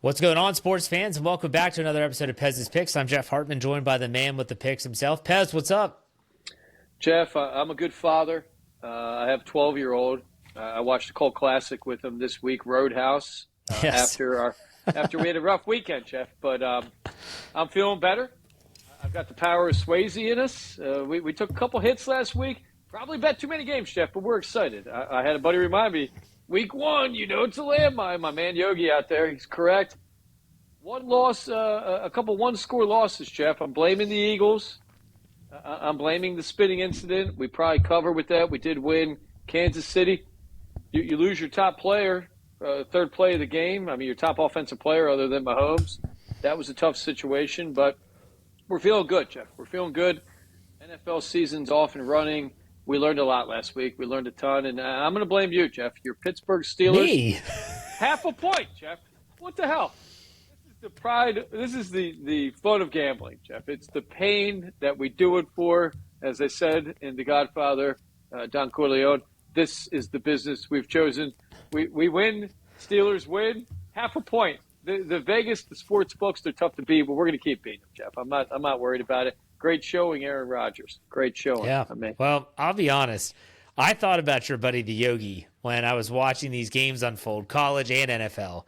What's going on, sports fans, and welcome back to another episode of Pez's Picks. I'm Jeff Hartman, joined by the man with the picks himself. Pez, what's up? Jeff, I'm a good father. I have a 12-year-old. I watched the Colt Classic with him this week, Roadhouse, Yes. after we had a rough weekend, Jeff. But I'm feeling better. I've got the power of Swayze in us. We took a couple hits last week. Probably bet too many games, Jeff, but we're excited. I had a buddy remind me, week one, it's a landmine. My man Yogi out there, he's correct. One loss, a couple one-score losses, Jeff. I'm blaming the Eagles. I'm blaming the spitting incident. We probably cover with that. We did win Kansas City. You lose your top player, third play of the game. I mean, your top offensive player other than Mahomes. That was a tough situation, but we're feeling good, Jeff. We're feeling good. NFL season's off and running. We learned a lot last week. We learned a ton, and I'm going to blame you, Jeff. Your Pittsburgh Steelers. Me? Half a point, Jeff. What the hell? This is the pride. This is the fun of gambling, Jeff. It's the pain that we do it for. As I said in The Godfather, Don Corleone, this is the business we've chosen. We win. Steelers win. Half a point. The Vegas, the sports books, they're tough to beat, but we're going to keep beating them, Jeff. I'm not worried about it. Great showing, Aaron Rodgers. Great showing. Yeah. Well, I'll be honest. I thought about your buddy, the Yogi, when I was watching these games unfold, college and NFL.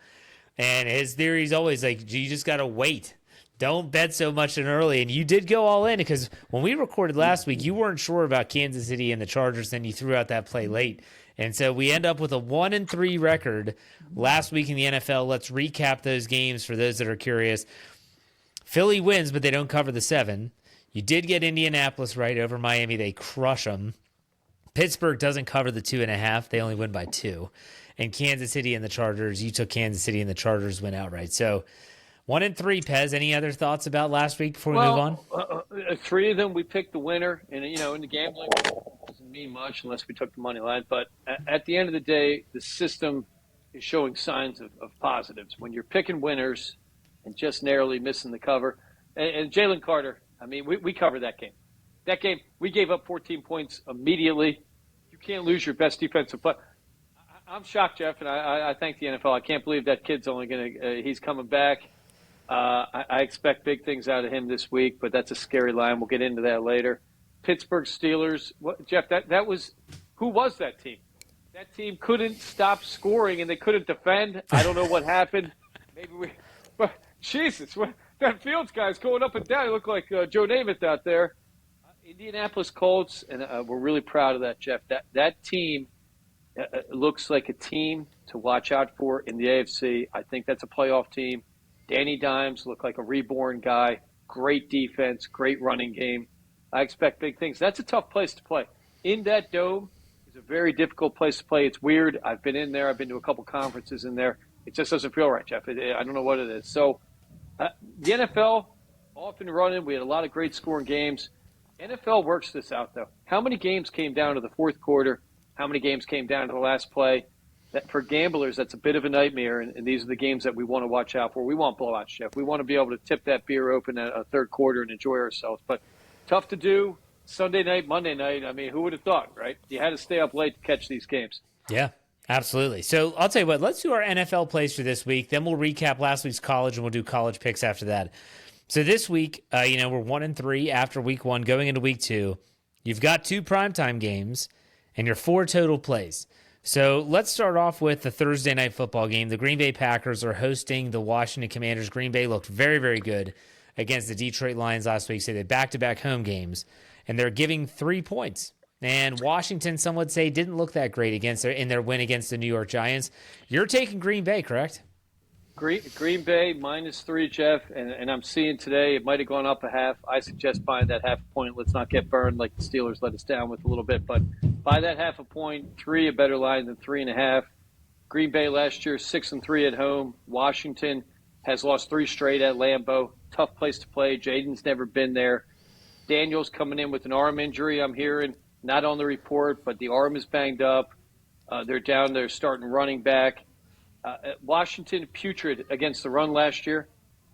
And his theory is always like, you just got to wait. Don't bet so much in early. And you did go all in because when we recorded last week, you weren't sure about Kansas City and the Chargers. Then you threw out that play late. And so we end up with a 1-3 record last week in the NFL. Let's recap those games for those that are curious. Philly wins, but they don't cover the 7. You did get Indianapolis right over Miami. They crush them. Pittsburgh doesn't cover the 2.5. They only win by 2. And Kansas City and the Chargers, you took Kansas City and the Chargers win outright. So 1-3, Pez. Any other thoughts about last week before we move on? 3 of them we picked the winner. And, in the gambling, it doesn't mean much unless we took the money line. But at the end of the day, the system is showing signs of positives. When you're picking winners and just narrowly missing the cover. And Jalen Carter, I mean, we covered that game. That game, we gave up 14 points immediately. You can't lose your best defensive player. I'm shocked, Jeff, and I thank the NFL. I can't believe that kid's only going to he's coming back. I expect big things out of him this week, but that's a scary line. We'll get into that later. Pittsburgh Steelers. Jeff, that was – who was that team? That team couldn't stop scoring, and they couldn't defend. I don't know what happened. But Jesus, that Fields guy's going up and down. He looked like Joe Namath out there. Indianapolis Colts, and we're really proud of that, Jeff. That team looks like a team to watch out for in the AFC. I think that's a playoff team. Danny Dimes looked like a reborn guy. Great defense, great running game. I expect big things. That's a tough place to play. In that dome is a very difficult place to play. It's weird. I've been in there. I've been to a couple conferences in there. It just doesn't feel right, Jeff. I don't know what it is. So the NFL, off and running. We had a lot of great scoring games. NFL works this out, though. How many games came down to the fourth quarter? How many games came down to the last play? That for gamblers, that's a bit of a nightmare, and these are the games that we want to watch out for. We want blowouts, Jeff. We want to be able to tip that beer open at a third quarter and enjoy ourselves. But tough to do. Sunday night, Monday night. I mean, who would have thought, right? You had to stay up late to catch these games. Yeah, absolutely. So I'll tell you what, let's do our NFL plays for this week. Then we'll recap last week's college, and we'll do college picks after that. So this week, we're 1-3 after week 1, going into week 2. You've got 2 primetime games, and your 4 total plays. So let's start off with the Thursday night football game. The Green Bay Packers are hosting the Washington Commanders. Green Bay looked very, very good against the Detroit Lions last week. So they back-to-back home games, and they're giving 3 points. And Washington, some would say, didn't look that great in their win against the New York Giants. You're taking Green Bay, correct? Green Bay -3, Jeff, and I'm seeing today it might have gone up a half. I suggest buying that half a point. Let's not get burned like the Steelers let us down with a little bit, but buy that half a point. 3 a better line than 3.5. Green Bay last year 6-3 at home. Washington has lost 3 straight at Lambeau. Tough place to play. Jaden's never been there. Daniels coming in with an arm injury. I'm hearing not on the report, but the arm is banged up. They're down there starting running back. Washington, putrid against the run last year.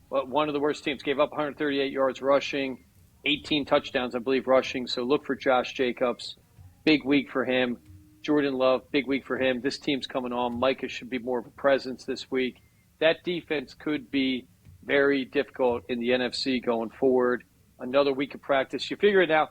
One of the worst teams. Gave up 138 yards rushing, 18 touchdowns, I believe, rushing. So look for Josh Jacobs. Big week for him. Jordan Love, big week for him. This team's coming on. Micah should be more of a presence this week. that defense could be very difficult in the NFC going forward. Another week of practice. You figure it out.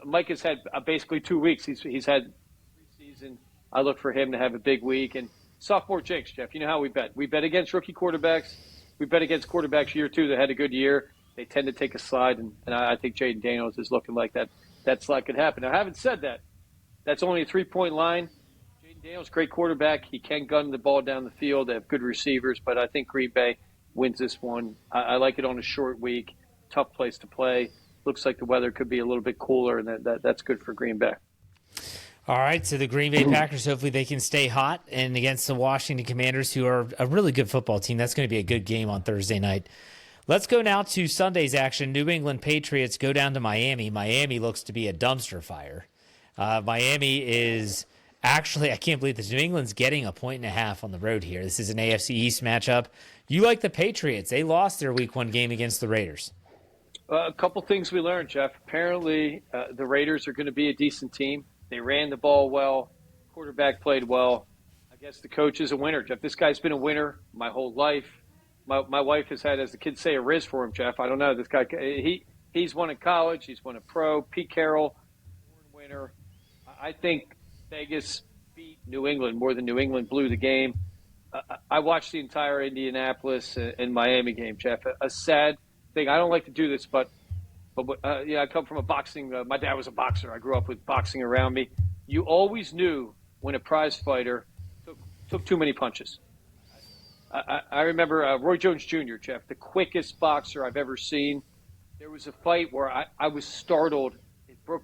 Mike has had basically 2 weeks. He's had preseason. I look for him to have a big week. And sophomore jinx, Jeff, you know how we bet. We bet against rookie quarterbacks. We bet against quarterbacks year two that had a good year. They tend to take a slide, and I think Jaden Daniels is looking like that slide could happen. Now, having said that, that's only a 3-point line. Jaden Daniels, great quarterback. He can gun the ball down the field. They have good receivers, but I think Green Bay wins this one. I like it on a short week. Tough place to play. Looks like the weather could be a little bit cooler, and that's good for Green Bay. All right, so the Green Bay Packers, hopefully they can stay hot. And against the Washington Commanders, who are a really good football team, that's going to be a good game on Thursday night. Let's go now to Sunday's action. New England Patriots go down to Miami. Miami looks to be a dumpster fire. Miami is actually, I can't believe this, New England's getting 1.5 on the road here. This is an AFC East matchup. You like the Patriots. They lost their Week 1 game against the Raiders. A couple things we learned, Jeff. Apparently, the Raiders are going to be a decent team. They ran the ball well. Quarterback played well. I guess the coach is a winner, Jeff. This guy's been a winner my whole life. My wife has had, as the kids say, a riz for him, Jeff. I don't know. This guy, he's won in college. He's won a pro. Pete Carroll, winner. I think Vegas beat New England more than New England blew the game. I watched the entire Indianapolis and Miami game, Jeff. A sad thing. I don't like to do this, but I come from a boxing. My dad was a boxer. I grew up with boxing around me. You always knew when a prize fighter took too many punches. I remember Roy Jones Jr., Jeff, the quickest boxer I've ever seen. There was a fight where I was startled.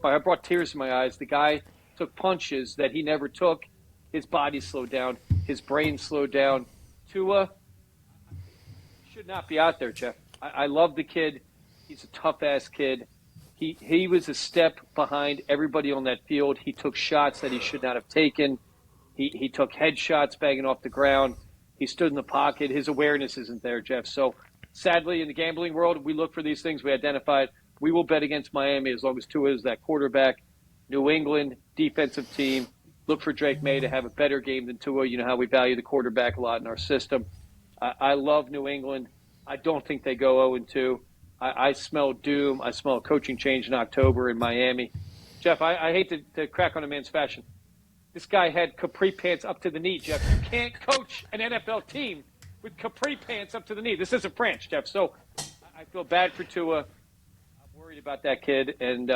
I brought tears to my eyes. The guy took punches that he never took. His body slowed down. His brain slowed down. Tua should not be out there, Jeff. I love the kid. He's a tough-ass kid. He was a step behind everybody on that field. He took shots that he should not have taken. He took headshots banging off the ground. He stood in the pocket. His awareness isn't there, Jeff. So, sadly, in the gambling world, we look for these things. We identify it. We will bet against Miami as long as Tua is that quarterback. New England, defensive team. Look for Drake May to have a better game than Tua. You know how we value the quarterback a lot in our system. I love New England. I don't think they go 0-2. I smell doom. I smell a coaching change in October in Miami. Jeff, I hate to crack on a man's fashion. This guy had capri pants up to the knee, Jeff. You can't coach an NFL team with capri pants up to the knee. This isn't France, Jeff. So I feel bad for Tua. I'm worried about that kid. And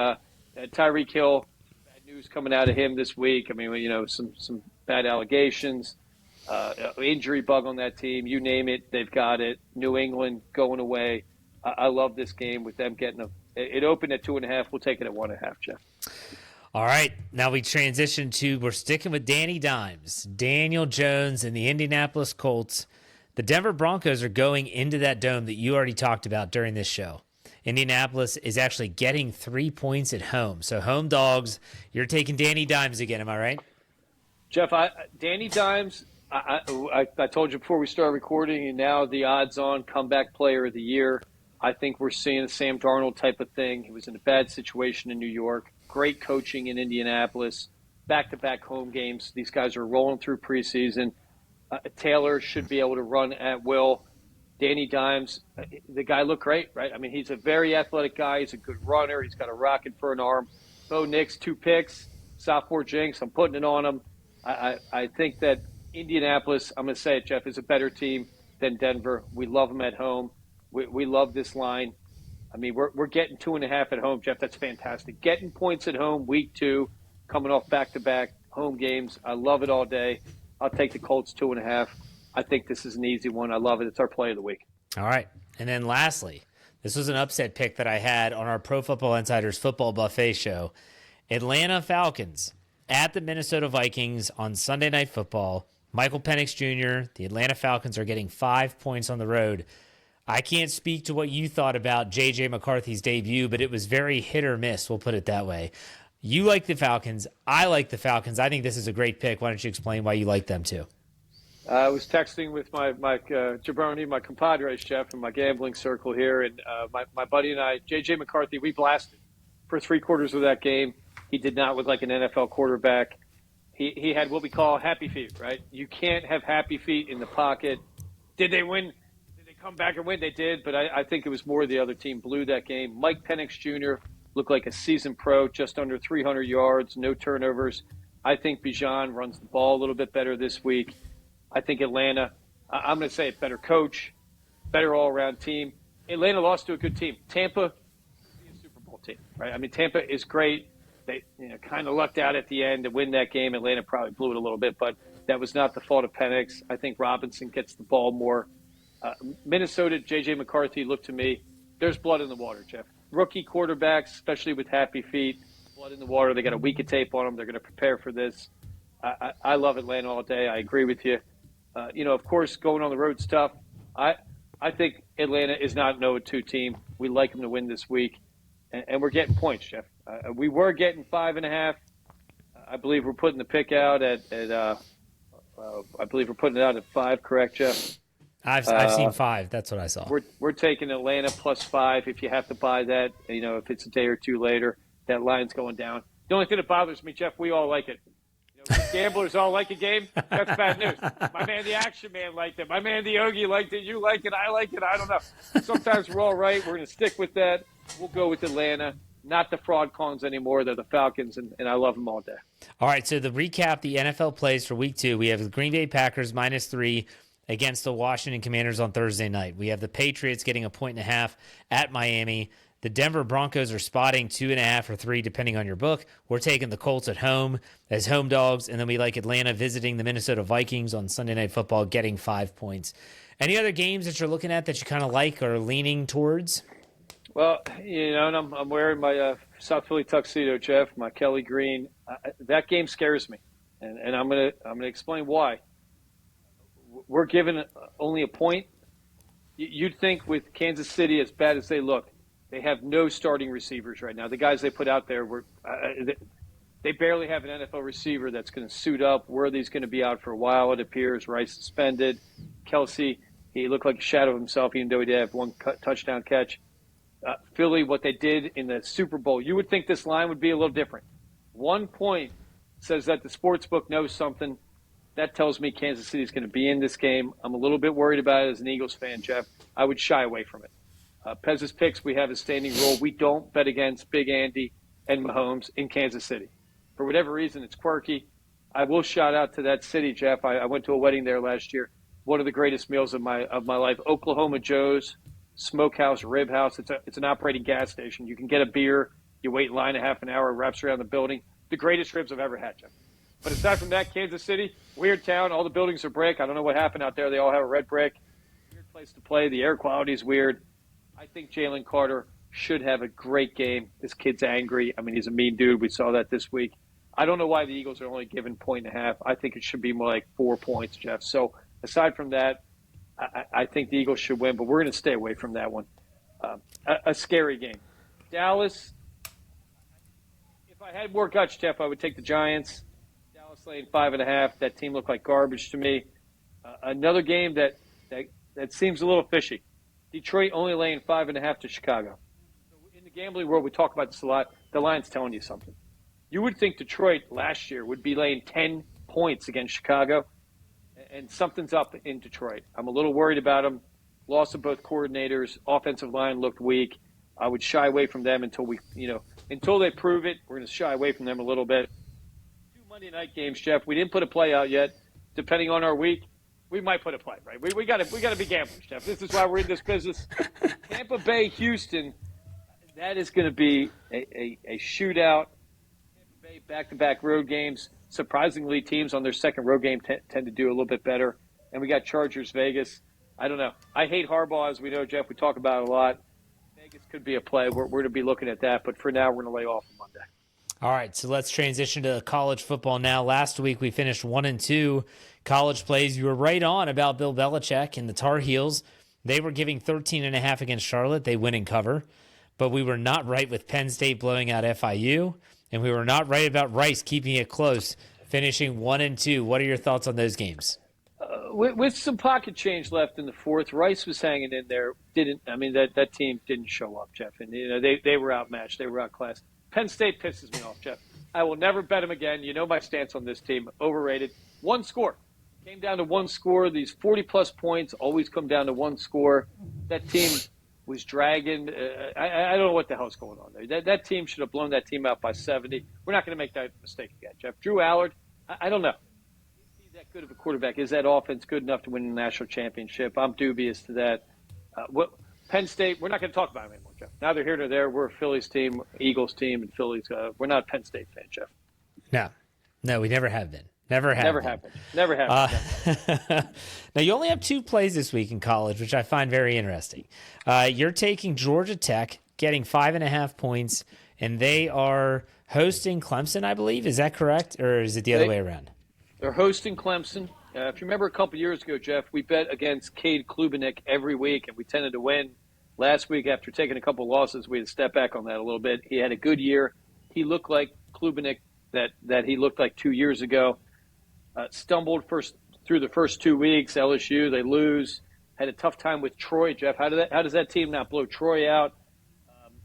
Tyreek Hill, bad news coming out of him this week. I mean, some bad allegations, injury bug on that team. You name it, they've got it. New England going away. I love this game with them getting it opened at 2.5. We'll take it at 1.5, Jeff. All right, now we transition to, we're sticking with Danny Dimes, Daniel Jones, and the Indianapolis Colts. The Denver Broncos are going into that dome that you already talked about during this show. Indianapolis is actually getting 3 points at home. So home dogs, you're taking Danny Dimes again, am I right? Jeff, Danny Dimes, I told you before we started recording, and now the odds-on comeback player of the year. I think we're seeing a Sam Darnold type of thing. He was in a bad situation in New York. Great coaching in Indianapolis. Back-to-back home games. These guys are rolling through preseason. Taylor should be able to run at will. Danny Dimes, the guy looked great, right? I mean, he's a very athletic guy. He's a good runner. He's got a rocket for an arm. Bo Nix, 2 picks. Sophomore jinx. I'm putting it on him. I think that Indianapolis, I'm going to say it, Jeff, is a better team than Denver. We love them at home. We love this line. I mean, we're getting 2.5 at home, Jeff. That's fantastic. Getting points at home, week 2, coming off back-to-back home games. I love it all day. I'll take the Colts 2.5. I think this is an easy one. I love it. It's our play of the week. All right. And then lastly, this was an upset pick that I had on our Pro Football Insiders Football Buffet show. Atlanta Falcons at the Minnesota Vikings on Sunday Night Football. Michael Penix Jr., the Atlanta Falcons are getting 5 points on the road. I can't speak to what you thought about J.J. McCarthy's debut, but it was very hit or miss, we'll put it that way. You like the Falcons. I like the Falcons. I think this is a great pick. Why don't you explain why you like them too? I was texting with my jabroni, my compadres, Jeff, in my gambling circle here, and my buddy and I, J.J. McCarthy, we blasted for 3/4 of that game. He did not look like an NFL quarterback. He had what we call happy feet, right? You can't have happy feet in the pocket. Did they win? Did they come back and win? They did, but I think it was more the other team blew that game. Mike Penix Jr. looked like a seasoned pro, just under 300 yards, no turnovers. I think Bijan runs the ball a little bit better this week. I think Atlanta, I'm going to say it, better coach, better all-around team. Atlanta lost to a good team. Tampa, a Super Bowl team, right? I mean, Tampa is great. They kind of lucked out at the end to win that game. Atlanta probably blew it a little bit, but that was not the fault of Penix. I think Robinson gets the ball more. Minnesota, J.J. McCarthy, look to me, there's blood in the water, Jeff. Rookie quarterbacks, especially with happy feet, blood in the water. They got a week of tape on them. They're going to prepare for this. I love Atlanta all day. I agree with you. Of course, going on the road's tough. I think Atlanta is not an 0-2 team. We like them to win this week, and we're getting points, Jeff. We were getting 5.5. I believe we're putting the pick out at I believe we're putting it out at 5. Correct, Jeff? I've seen 5. That's what I saw. We're taking Atlanta +5. If you have to buy that, if it's a day or two later, that line's going down. The only thing that bothers me, Jeff, we all like it. Gamblers all like a game. That's bad news. My man, the Action Man, liked it. My man, the Yogi, liked it. You like it. I like it. I don't know. Sometimes we're all right. We're going to stick with that. We'll go with Atlanta. Not the fraud cons anymore. They're the Falcons, and I love them all day. All right, so to recap the NFL plays for Week 2, we have the Green Bay Packers -3 against the Washington Commanders on Thursday night. We have the Patriots getting 1.5 at Miami. The Denver Broncos are spotting 2.5 or 3, depending on your book. We're taking the Colts at home as home dogs, and then we like Atlanta visiting the Minnesota Vikings on Sunday Night Football, getting 5 points. Any other games that you're looking at that you kind of like or leaning towards? Well, and I'm wearing my South Philly tuxedo, Jeff, my Kelly Green. That game scares me, and I'm gonna explain why. We're given only a point. You'd think with Kansas City, as bad as they look, they have no starting receivers right now. The guys they put out there they barely have an NFL receiver that's going to suit up. Worthy's going to be out for a while, it appears. Rice suspended. Kelsey, he looked like a shadow of himself, even though he did have one touchdown catch. Philly, what they did in the Super Bowl, you would think this line would be a little different. 1 point says that the sports book knows something. That tells me Kansas City is going to be in this game. I'm a little bit worried about it as an Eagles fan, Jeff. I would shy away from it. Pez's picks, we have a standing rule. We don't bet against Big Andy and Mahomes in Kansas City. For whatever reason, it's quirky. I will shout out to that city, Jeff. I went to a wedding there last year. One of the greatest meals of my life, Oklahoma Joe's Smokehouse Rib House. It's an operating gas station. You can get a beer. You wait in line a half an hour. It wraps around the building. The greatest ribs I've ever had, Jeff. But aside from that, Kansas City, weird town. All the buildings are brick. I don't know what happened out there. They all have a red brick. Weird place to play. The air quality is weird. I think Jalen Carter should have a great game. This kid's angry. I mean, he's a mean dude. We saw that this week. I don't know why the Eagles are only given 1.5. I think it should be more like 4 points, Jeff. So aside from that, I think the Eagles should win, but we're going to stay away from that one. A scary game. Dallas, if I had more guts, Jeff, I would take the Giants. Dallas laying 5.5. That team looked like garbage to me. Another game that seems a little fishy. Detroit only laying 5.5 to Chicago. So in the gambling world, we talk about this a lot. The line's telling you something. You would think Detroit last year would be laying 10 points against Chicago, and something's up in Detroit. I'm a little worried about them. Loss of both coordinators. Offensive line looked weak. I would shy away from them until they prove it. We're going to shy away from them a little bit. 2 Monday night games, Jeff. We didn't put a play out yet. Depending on our week, we might put a play, right? We got to be gamblers, Jeff. This is why we're in this business. Tampa Bay, Houston, that is going to be a shootout. Tampa Bay back-to-back road games. Surprisingly, teams on their second road game tend to do a little bit better. And we got Chargers, Vegas. I don't know. I hate Harbaugh, as we know, Jeff. We talk about it a lot. Vegas could be a play. We're going to be looking at that. But for now, we're going to lay off on Monday. All right, so let's transition to college football now. Last week, we finished 1-2 college plays. You were right on about Bill Belichick and the Tar Heels. They were giving 13.5 against Charlotte. They win and cover. But we were not right with Penn State blowing out FIU. And we were not right about Rice keeping it close, finishing 1-2. What are your thoughts on those games? With some pocket change left in the fourth, Rice was hanging in there. That team didn't show up, Jeff. And they were outmatched. They were outclassed. Penn State pisses me off, Jeff. I will never bet them again. You know my stance on this team. Overrated. One score. Came down to one score. These 40-plus points always come down to one score. That team was dragging. I don't know what the hell's going on there. That team should have blown that team out by 70. We're not going to make that mistake again, Jeff. Drew Allard, I don't know. Is he that good of a quarterback? Is that offense good enough to win a national championship? I'm dubious to that. Penn State, we're not going to talk about them anymore, Jeff. Now they're here to there. We're a Phillies team, Eagles team, and Phillies. We're not a Penn State fan, Jeff. No, we never have been. Never happened. Now, you only have 2 plays this week in college, which I find very interesting. You're taking Georgia Tech, getting 5.5 points, and they are hosting Clemson, I believe. Is that correct, or is it the other way around? They're hosting Clemson. If you remember a couple years ago, Jeff, we bet against Cade Klubenik every week, and we tended to win. Last week, after taking a couple losses, we had to step back on that a little bit. He had a good year. He looked like Klubenik that he looked like 2 years ago. Stumbled through the first 2 weeks. LSU, they lose. Had a tough time with Troy, Jeff. How does that team not blow Troy out?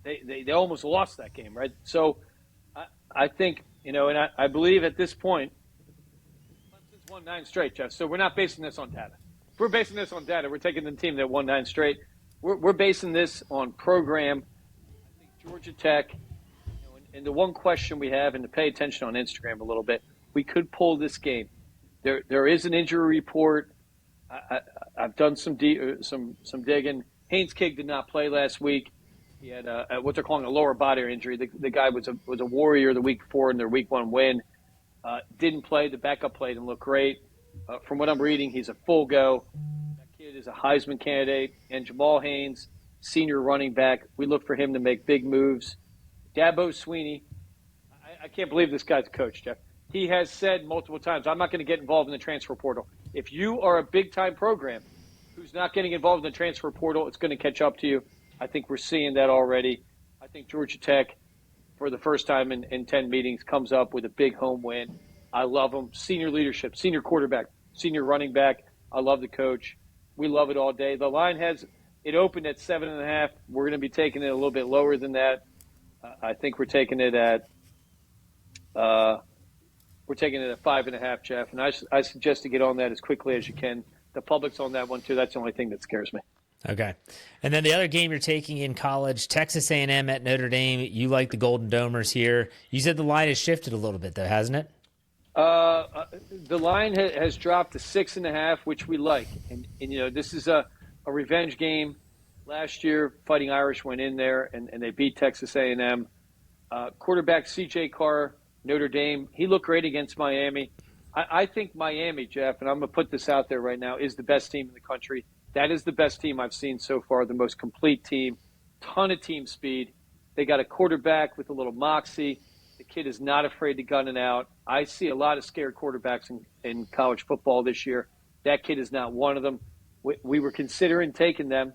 They almost lost that game, right? So I think, and I believe at this point, Clemson's won 9 straight, Jeff. So we're not basing this on data. If we're basing this on data, we're taking the team that won 9 straight. We're basing this on program. I think Georgia Tech, and the one question we have, and to pay attention on Instagram a little bit, we could pull this game. There is an injury report. I've done some digging. Haynes King did not play last week. He had what they're calling a lower body injury. The guy was a Warrior the week before in their Week 1 win. Didn't play. The backup played and looked great. From what I'm reading, he's a full go. That kid is a Heisman candidate. And Jamal Haynes, senior running back, we look for him to make big moves. Dabo Sweeney, I can't believe this guy's a coach, Jeff. He has said multiple times, I'm not going to get involved in the transfer portal. If you are a big-time program who's not getting involved in the transfer portal, it's going to catch up to you. I think we're seeing that already. I think Georgia Tech, for the first time in 10 meetings, comes up with a big home win. I love them. Senior leadership, senior quarterback, senior running back. I love the coach. We love it all day. The line it opened at 7.5. We're going to be taking it a little bit lower than that. I think we're taking it at 5.5, Jeff, and I suggest to get on that as quickly as you can. The public's on that one too. That's the only thing that scares me. Okay, and then the other game you're taking in college, Texas A&M at Notre Dame. You like the Golden Domers here. You said the line has shifted a little bit, though, hasn't it? The line has dropped to 6.5, which we like, and this is a revenge game. Last year, Fighting Irish went in there and they beat Texas A&M. Quarterback C.J. Carr, Notre Dame, he looked great against Miami. I think Miami, Jeff, and I'm going to put this out there right now, is the best team in the country. That is the best team I've seen so far, the most complete team, ton of team speed. They got a quarterback with a little moxie. The kid is not afraid to gun it out. I see a lot of scared quarterbacks in college football this year. That kid is not one of them. We were considering taking them.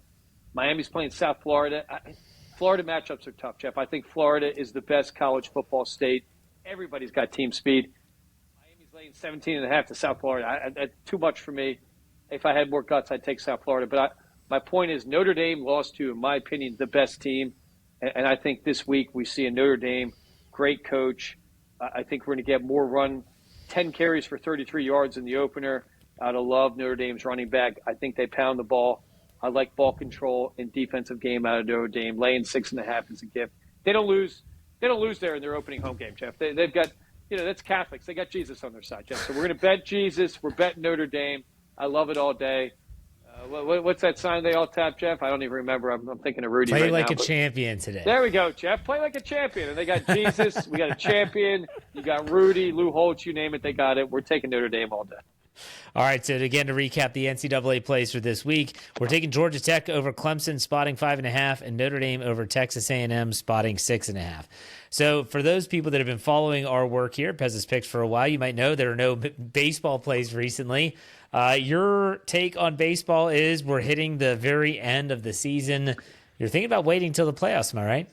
Miami's playing South Florida. Florida matchups are tough, Jeff. I think Florida is the best college football state. Everybody's got team speed. Miami's laying 17.5 to South Florida. That's too much for me. If I had more guts, I'd take South Florida. But my point is Notre Dame lost to, in my opinion, the best team. And I think this week we see a Notre Dame, great coach. I think we're going to get more run, 10 carries for 33 yards in the opener. Out of love, Notre Dame's running back. I think they pound the ball. I like ball control and defensive game out of Notre Dame. Laying 6.5 is a gift. They don't lose there in their opening home game, Jeff. They've got, that's Catholics. They got Jesus on their side, Jeff. So we're going to bet Jesus. We're betting Notre Dame. I love it all day. What's that sign they all tap, Jeff? I don't even remember. I'm thinking of Rudy Play right now. like a champion today. There we go, Jeff. Play like a champion. And they got Jesus. We got a champion. You got Rudy, Lou Holtz, you name it. They got it. We're taking Notre Dame all day. All right, so again, to recap the NCAA plays for this week, we're taking Georgia Tech over Clemson, spotting 5.5, and Notre Dame over Texas A&M, spotting 6.5. So for those people that have been following our work here, Pez's Picks for a while, you might know there are no baseball plays recently. Your take on baseball is we're hitting the very end of the season. You're thinking about waiting until the playoffs, am I right?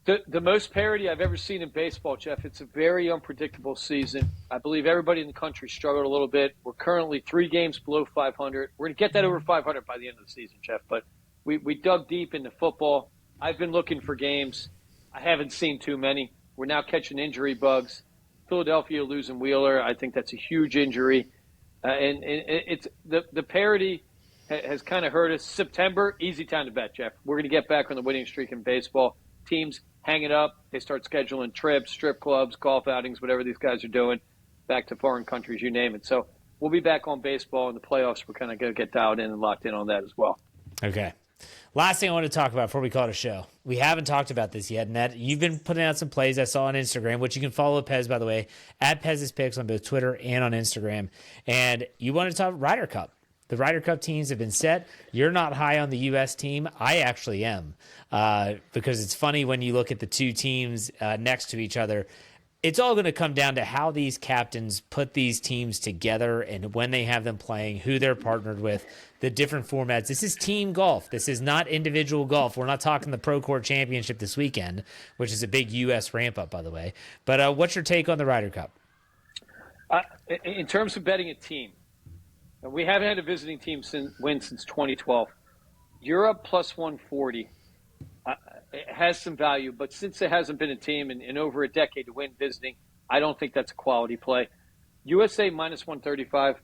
The most parity I've ever seen in baseball, Jeff. It's a very unpredictable season. I believe everybody in the country struggled a little bit. We're currently 3 games below 500. We're going to get that over 500 by the end of the season, Jeff. But we dug deep into football. I've been looking for games. I haven't seen too many. We're now catching injury bugs. Philadelphia losing Wheeler. I think that's a huge injury. And it's the parity has kind of hurt us. September, easy time to bet, Jeff. We're going to get back on the winning streak in baseball. Teams hang it up. They start scheduling trips, strip clubs, golf outings, whatever these guys are doing, back to foreign countries, you name it. So we'll be back on baseball in the playoffs. We're kind of going to get dialed in and locked in on that as well. Okay. Last thing I want to talk about before we call it a show. We haven't talked about this yet, and that you've been putting out some plays I saw on Instagram, which you can follow Pez, by the way, at Pez's Picks on both Twitter and on Instagram. And you want to talk Ryder Cup. The Ryder Cup teams have been set. You're not high on the U.S. team. I actually am, because it's funny when you look at the two teams next to each other. It's all going to come down to how these captains put these teams together and when they have them playing, who they're partnered with, the different formats. This is team golf. This is not individual golf. We're not talking the Pro Court Championship this weekend, which is a big U.S. ramp up, by the way. But what's your take on the Ryder Cup? In terms of betting a team, we haven't had a visiting team win since 2012. Europe plus 140. It has some value, but since it hasn't been a team in over a decade to win visiting, I don't think that's a quality play. USA minus 135.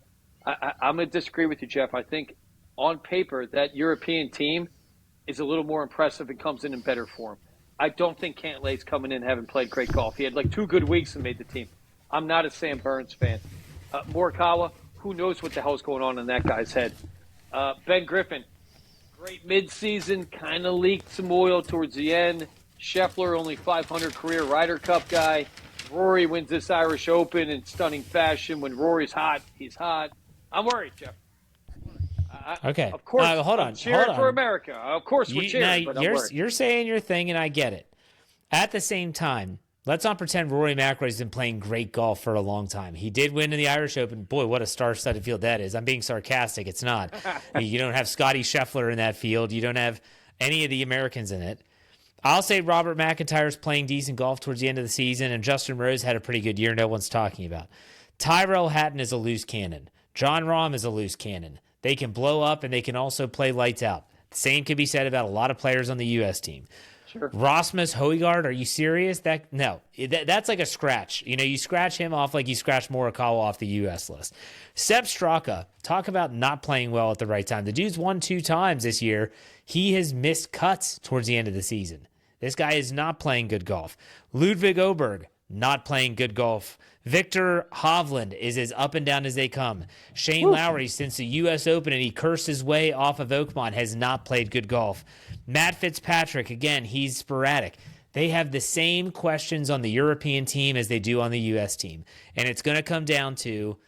I'm going to disagree with you, Jeff. I think on paper that European team is a little more impressive and comes in better form. I don't think Cantlay's coming in having played great golf. He had like 2 good weeks and made the team. I'm not a Sam Burns fan. Morikawa, who knows what the hell's going on in that guy's head. Ben Griffin, great midseason, kind of leaked some oil towards the end. Scheffler, only 500 career Ryder Cup guy. Rory wins this Irish Open in stunning fashion. When Rory's hot, he's hot. I'm worried, Jeff. Okay. Of course, hold on. I'm cheering for America. Of course we're cheering, but I'm worried. You're saying your thing, and I get it. At the same time, let's not pretend Rory McIlroy's been playing great golf for a long time. He did win in the Irish Open. Boy, what a star-studded field that is. I'm being sarcastic. It's not. You don't have Scotty Scheffler in that field. You don't have any of the Americans in it. I'll say Robert McIntyre's playing decent golf towards the end of the season, and Justin Rose had a pretty good year no one's talking about. Tyrell Hatton is a loose cannon. John Rahm is a loose cannon. They can blow up, and they can also play lights out. The same can be said about a lot of players on the U.S. team. Sure. Rasmus Højgaard, are you serious? That's like a scratch. You scratch him off like you scratch Morikawa off the U.S. list. Sepp Straka, talk about not playing well at the right time. The dude's won 2 times this year. He has missed cuts towards the end of the season. This guy is not playing good golf. Ludwig Oberg, not playing good golf. Victor Hovland is as up and down as they come. Shane Lowry, since the U.S. Open and he cursed his way off of Oakmont, has not played good golf. Matt Fitzpatrick, again, he's sporadic. They have the same questions on the European team as they do on the U.S. team. And it's going to come down to,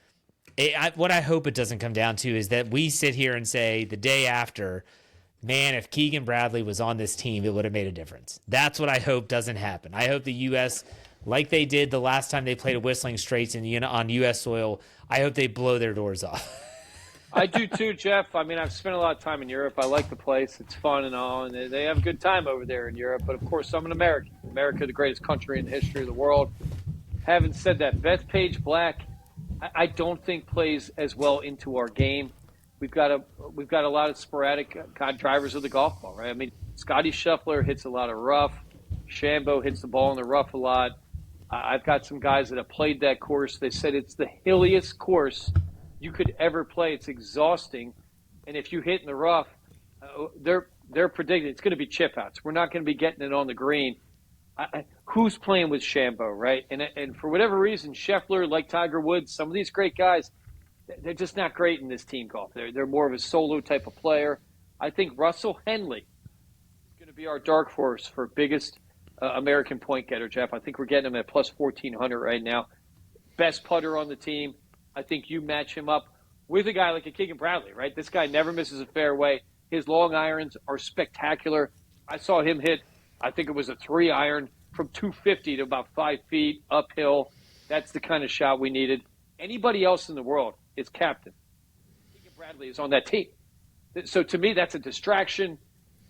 what I hope it doesn't come down to is that we sit here and say the day after, man, if Keegan Bradley was on this team, it would have made a difference. That's what I hope doesn't happen. I hope the U.S., like they did the last time they played at Whistling Straits on U.S. soil, I hope they blow their doors off. I do too, Jeff. I mean, I've spent a lot of time in Europe. I like the place. It's fun and all, and they have a good time over there in Europe. But, of course, I'm an American. America, the greatest country in the history of the world. Having said that, Bethpage Black, I don't think plays as well into our game. We've got a lot of sporadic drivers of the golf ball, right? I mean, Scotty Scheffler hits a lot of rough. Shambo hits the ball in the rough a lot. I've got some guys that have played that course. They said it's the hilliest course you could ever play. It's exhausting. And if you hit in the rough, they're predicting it's going to be chip outs. We're not going to be getting it on the green. Who's playing with Shambo, right? And for whatever reason, Scheffler, like Tiger Woods, some of these great guys, they're just not great in this team golf. They're more of a solo type of player. I think Russell Henley is going to be our dark horse for biggest American point getter, Jeff. I think we're getting him at plus 1,400 right now. Best putter on the team. I think you match him up with a guy like a Keegan Bradley, right? This guy never misses a fairway. His long irons are spectacular. I saw him hit, I think it was a 3-iron from 250 to about 5 feet uphill. That's the kind of shot we needed. Anybody else in the world is captain. Keegan Bradley is on that team. So to me, that's a distraction.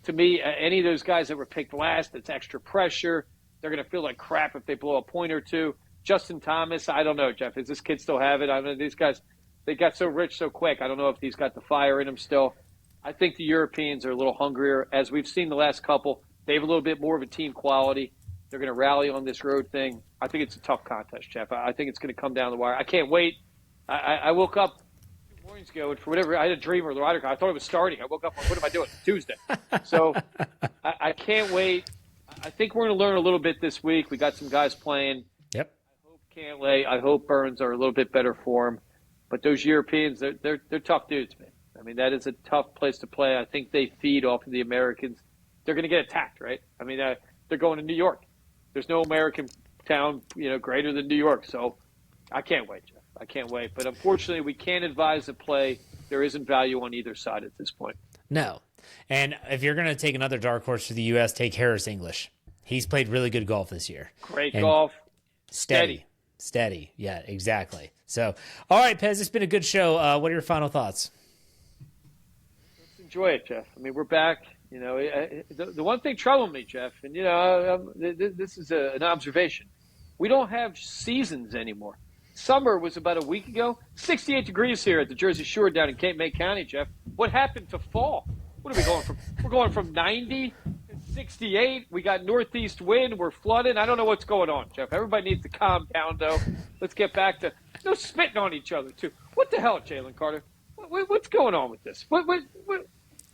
To me, any of those guys that were picked last, it's extra pressure. They're going to feel like crap if they blow a point or two. Justin Thomas, I don't know, Jeff. Does this kid still have it? I mean, these guys, they got so rich so quick. I don't know if he's got the fire in him still. I think the Europeans are a little hungrier. As we've seen the last couple, they have a little bit more of a team quality. They're going to rally on this road thing. I think it's a tough contest, Jeff. I think it's going to come down the wire. I can't wait. I woke up mornings ago, and for whatever, I had a dream or the Ryder Cup. I thought it was starting. I woke up, what am I doing? Tuesday. So I can't wait. I think we're going to learn a little bit this week. We got some guys playing. Yep. I hope Cantlay, I hope Burns are a little bit better form. But those Europeans, they're tough dudes, man. I mean, that is a tough place to play. I think they feed off of the Americans. They're going to get attacked, right? I mean, they're going to New York. There's no American town, greater than New York. So I can't wait, Jeff. I can't wait. But unfortunately, we can't advise the play. There isn't value on either side at this point. No. And if you're going to take another dark horse for the U.S., take Harris English. He's played really good golf this year. Great golf. Steady. Yeah, exactly. So, all right, Pez, it's been a good show. What are your final thoughts? Let's enjoy it, Jeff. I mean, we're back. The one thing troubling me, Jeff, and, this is an observation. We don't have seasons anymore. Summer was about a week ago. 68 degrees here at the Jersey Shore down in Cape May County, Jeff. What happened to fall? What are we going from? We're going from 90 to 68. We got northeast wind. We're flooding. I don't know what's going on, Jeff. Everybody needs to calm down, though. Let's get back to no spitting on each other, too. What the hell, Jalen Carter? What's going on with this? What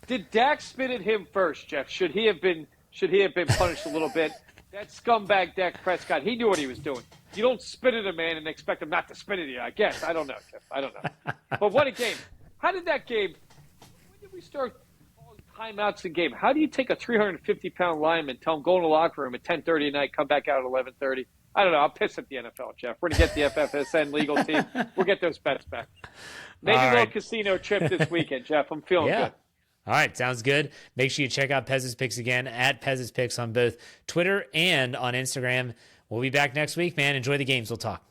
did Dak spit at him first, Jeff? Should he have been punished a little bit? That scumbag Dak Prescott, he knew what he was doing. You don't spit at a man and expect him not to spit at you, I guess. I don't know, Jeff. I don't know. But what a game. How did that game – when did we start calling timeouts in game? How do you take a 350-pound lineman, tell him go in the locker room at 10:30 at night, come back out at 11:30? I don't know. I'm pissed at the NFL, Jeff. We're going to get the FFSN legal team. We'll get those bets back. Maybe a little casino trip this weekend, Jeff. I'm feeling good. All right, sounds good. Make sure you check out Pez's Picks again at Pez's Picks on both Twitter and on Instagram. We'll be back next week, man. Enjoy the games. We'll talk.